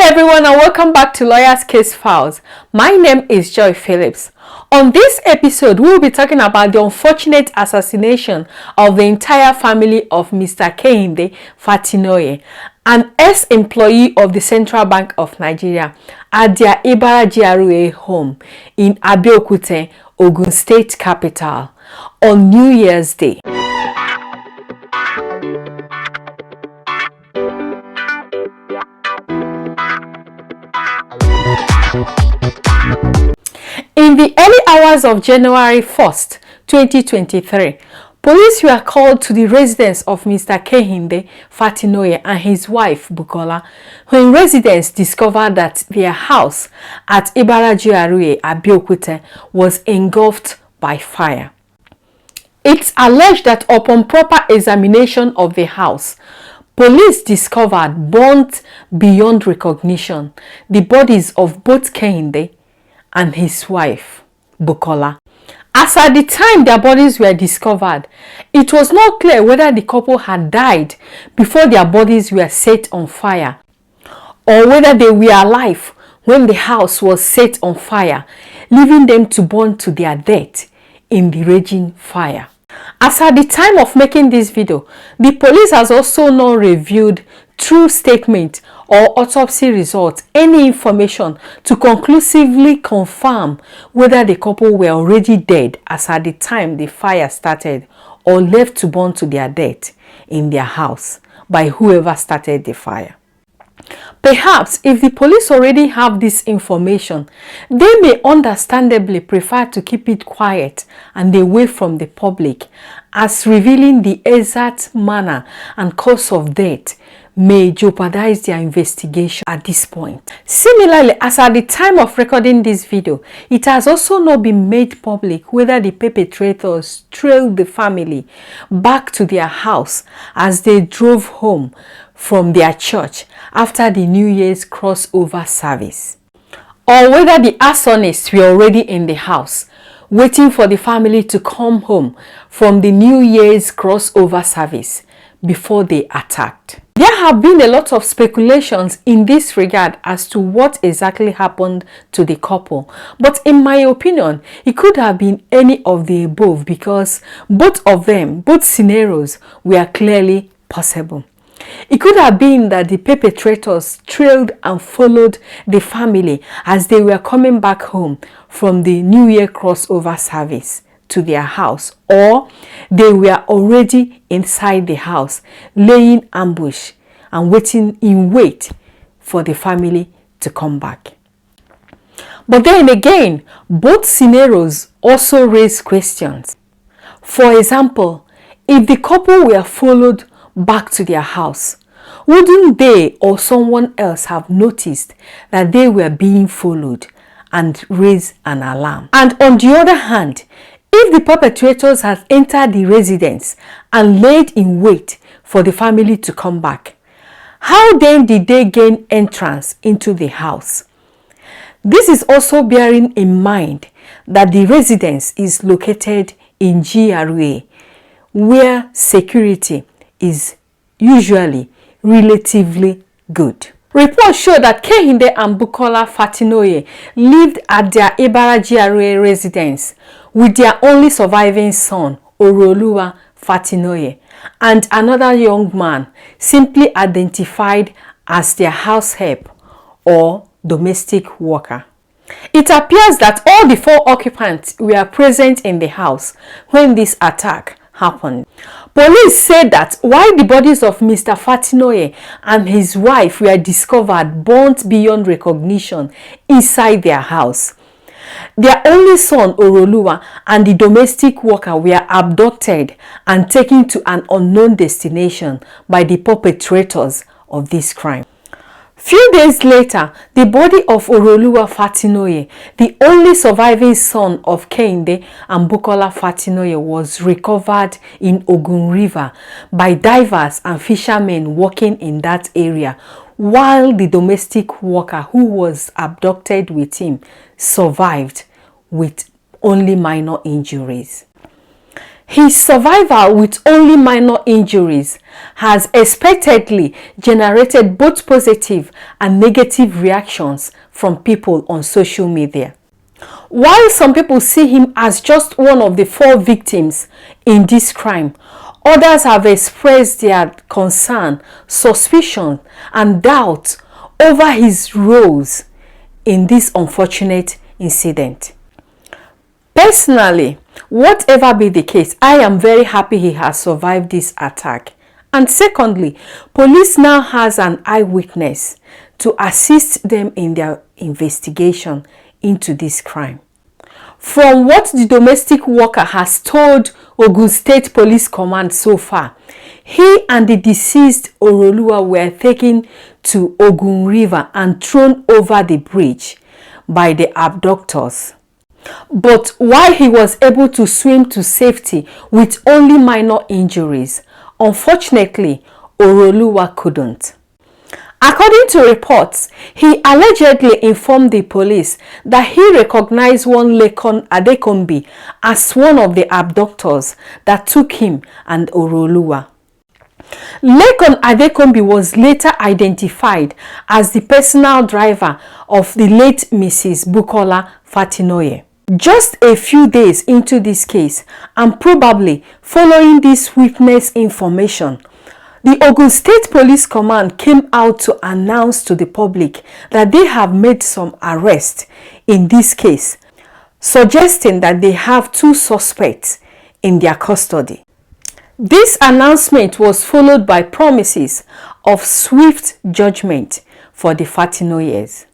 everyone, and welcome back to Lawyer's Case Files. My name is Joy Phillips. On this episode, we will be talking about the unfortunate assassination of the entire family of Mr. Kehinde Fatinoye, an ex-employee of the Central Bank of Nigeria, at their Ibara GRA home in Abeokuta, Ogun State capital, on New Year's Day. In the early hours of January 1st, 2023, police were called to the residence of Mr. Kehinde Fatinoye and his wife Bukola, when residents discovered that their house at Ibara GRA Abeokuta was engulfed by fire. It's alleged that upon proper examination of the house, police discovered, burnt beyond recognition, the bodies of both Kehinde and his wife, Bukola. As at the time their bodies were discovered, it was not clear whether the couple had died before their bodies were set on fire, or whether they were alive when the house was set on fire, leaving them to burn to their death in the raging fire. As at the time of making this video, the police has also not reviewed true statement or autopsy results, any information to conclusively confirm whether the couple were already dead as at the time the fire started, or left to burn to their death in their house by whoever started the fire. Perhaps if the police already have this information, they may understandably prefer to keep it quiet and away from the public, as revealing the exact manner and cause of death may jeopardize their investigation at this point. Similarly, as at the time of recording this video, it has also not been made public whether the perpetrators trailed the family back to their house as they drove home from their church after the New Year's crossover service, or whether the arsonists were already in the house waiting for the family to come home from the New Year's crossover service before they attacked. There have been a lot of speculations in this regard as to what exactly happened to the couple, but in my opinion, it could have been any of the above, because both scenarios were clearly possible. It could have been that the perpetrators trailed and followed the family as they were coming back home from the New Year crossover service to their house, or they were already inside the house laying ambush and wait for the family to come back. But then again, both scenarios also raise questions. For example, if the couple were followed back to their house, wouldn't they or someone else have noticed that they were being followed and raised an alarm? And on the other hand, if the perpetrators had entered the residence and laid in wait for the family to come back, how then did they gain entrance into the house? This is also bearing in mind that the residence is located in GRA, where security is usually relatively good. Reports show that Kehinde and Bukola Fatinoye lived at their Ibara GRA residence with their only surviving son, Oreoluwa Fatinoye, and another young man simply identified as their house help or domestic worker. It appears that all the four occupants were present in the house when this attack happened. Police said that while the bodies of Mr. Fatinoye and his wife were discovered burnt beyond recognition inside their house, their only son Oreoluwa and the domestic worker were abducted and taken to an unknown destination by the perpetrators of this crime. Few days later, the body of Oreoluwa Fatinoye, the only surviving son of Kehinde and Bukola Fatinoye, was recovered in Ogun River by divers and fishermen working in that area, while the domestic worker who was abducted with him survived with only minor injuries. His survival with only minor injuries has expectedly generated both positive and negative reactions from people on social media. While some people see him as just one of the 4 victims in this crime, others have expressed their concern, suspicion, and doubt over his roles in this unfortunate incident. Personally, whatever be the case, I am very happy he has survived this attack. And secondly, police now has an eyewitness to assist them in their investigation into this crime. From what the domestic worker has told Ogun State Police Command so far, he and the deceased Oreoluwa were taken to Ogun River and thrown over the bridge by the abductors. But while he was able to swim to safety with only minor injuries, unfortunately, Oreoluwa couldn't. According to reports, he allegedly informed the police that he recognized one Lekon Adekombi as one of the abductors that took him and Oreoluwa. Lekon Adekombi was later identified as the personal driver of the late Mrs. Bukola Fatinoye. Just a few days into this case, and probably following this witness information, the Ogun State Police Command came out to announce to the public that they have made some arrests in this case, suggesting that they have 2 suspects in their custody. This announcement was followed by promises of swift judgment for the Fatinoyes.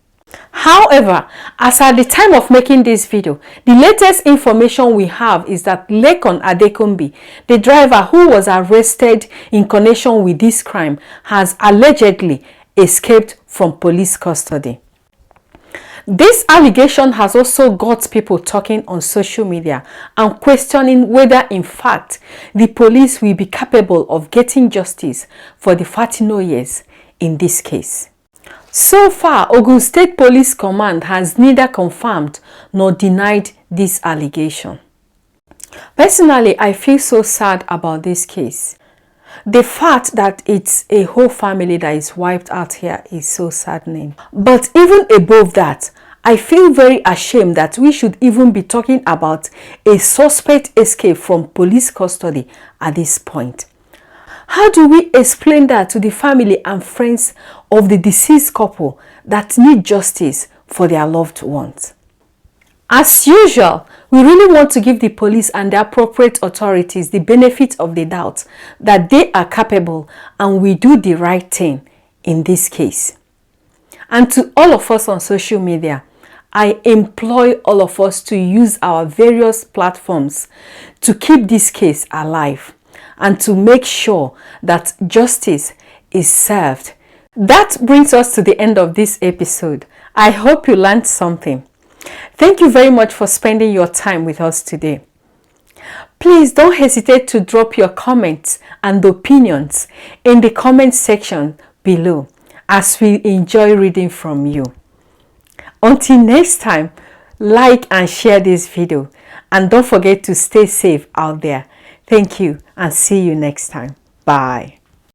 However, as at the time of making this video, the latest information we have is that Lekon Adekombi, the driver who was arrested in connection with this crime, has allegedly escaped from police custody. This allegation has also got people talking on social media and questioning whether in fact the police will be capable of getting justice for the Fatinoyes in this case. So far, Ogun State Police Command has neither confirmed nor denied this allegation. Personally, I feel so sad about this case. The fact that it's a whole family that is wiped out here is so saddening. But even above that, I feel very ashamed that we should even be talking about a suspect escape from police custody at this point. How do we explain that to the family and friends of the deceased couple that need justice for their loved ones? As usual, we really want to give the police and the appropriate authorities the benefit of the doubt that they are capable and will do the right thing in this case. And to all of us on social media, I implore all of us to use our various platforms to keep this case alive and to make sure that justice is served. That brings us to the end of this episode. I hope you learned something. Thank you very much for spending your time with us today. Please don't hesitate to drop your comments and opinions in the comment section below as we enjoy reading from you. Until next time, like and share this video and don't forget to stay safe out there. Thank you and see you next time. Bye.